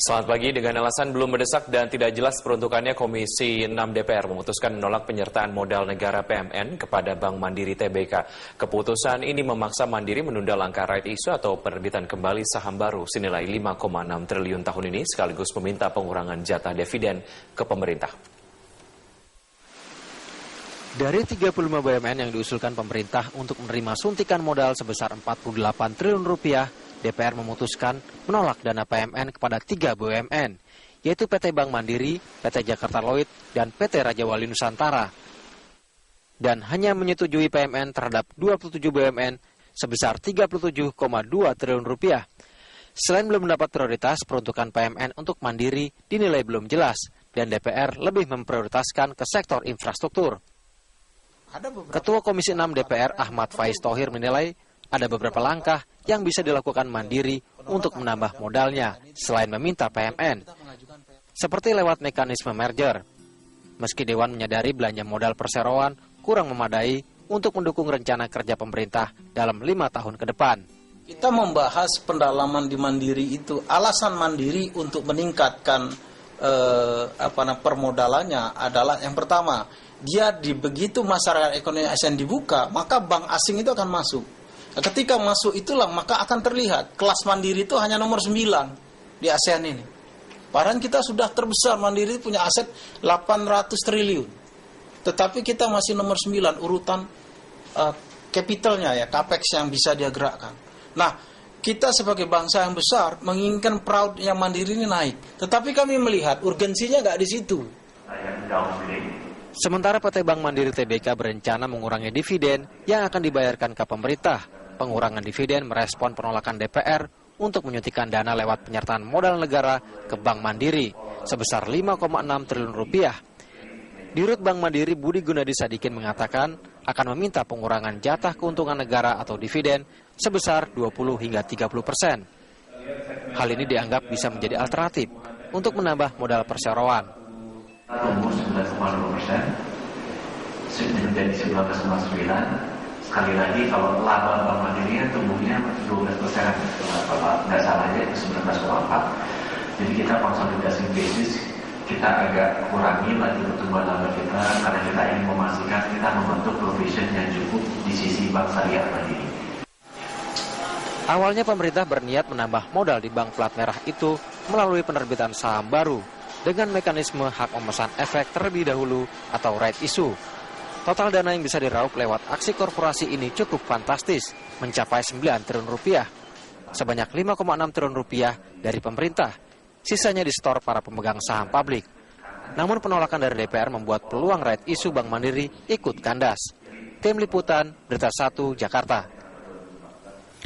Selamat pagi. Dengan alasan belum mendesak dan tidak jelas peruntukannya, Komisi 6 DPR memutuskan menolak penyertaan modal negara PMN kepada Bank Mandiri Tbk. Keputusan ini memaksa Mandiri menunda langkah right issue atau penerbitan kembali saham baru senilai 5,6 triliun tahun ini, sekaligus meminta pengurangan jatah dividen ke pemerintah. Dari 35 BUMN yang diusulkan pemerintah untuk menerima suntikan modal sebesar 48 triliun rupiah, DPR memutuskan menolak dana PMN kepada 3 BUMN, yaitu PT Bank Mandiri, PT Jakarta Lloyd, dan PT Raja Wali Nusantara. Dan hanya menyetujui PMN terhadap 27 BUMN sebesar 37,2 triliun rupiah. Selain belum mendapat prioritas, peruntukan PMN untuk Mandiri dinilai belum jelas, dan DPR lebih memprioritaskan ke sektor infrastruktur. Ketua Komisi 6 DPR Ahmad Faiz Thohir menilai ada beberapa langkah yang bisa dilakukan Mandiri untuk menambah modalnya selain meminta PMN, seperti lewat mekanisme merger. Meski Dewan menyadari belanja modal perseroan kurang memadai untuk mendukung rencana kerja pemerintah dalam 5 tahun ke depan. Kita membahas pendalaman di Mandiri itu, alasan Mandiri untuk meningkatkan permodalannya adalah yang pertama, dia begitu masyarakat ekonomi ASEAN dibuka, maka bank asing itu akan masuk. Ketika masuk itulah maka akan terlihat kelas Mandiri itu hanya nomor 9 di ASEAN ini. Padahal kita sudah terbesar, Mandiri punya aset 800 triliun. Tetapi kita masih nomor 9 urutan capitalnya ya, capex yang bisa dia gerakkan. Nah, kita sebagai bangsa yang besar menginginkan proud yang Mandiri ini naik. Tetapi kami melihat urgensinya nggak di situ. Sementara PT Bank Mandiri Tbk berencana mengurangi dividen yang akan dibayarkan ke pemerintah. Pengurangan dividen merespon penolakan DPR untuk menyuntikkan dana lewat penyertaan modal negara ke Bank Mandiri sebesar 5,6 triliun rupiah. Dirut Bank Mandiri Budi Gunadi Sadikin mengatakan akan meminta pengurangan jatah keuntungan negara atau dividen sebesar 20 hingga 30%. Hal ini dianggap bisa menjadi alternatif untuk menambah modal perseroan. Tumbuh 11,2%, menjadi 19,9%. Sekali lagi kalau laba Bank Mandiri tumbuhnya 12%, kalau nggak salah aja itu 19,4%. Jadi kita konsolidasi basis, kita agak kurangi lagi pertumbuhan laba kita karena kita ingin memastikan kita membentuk provision yang cukup di sisi Bank Syariah Mandiri. Awalnya pemerintah berniat menambah modal di bank plat merah itu melalui penerbitan saham baru dengan mekanisme hak memesan efek terlebih dahulu atau right issue. Total dana yang bisa diraup lewat aksi korporasi ini cukup fantastis, mencapai 9 triliun rupiah. Sebanyak 5,6 triliun rupiah dari pemerintah, sisanya disetor para pemegang saham publik. Namun penolakan dari DPR membuat peluang right issue Bank Mandiri ikut kandas. Tim Liputan, Berita 1, Jakarta.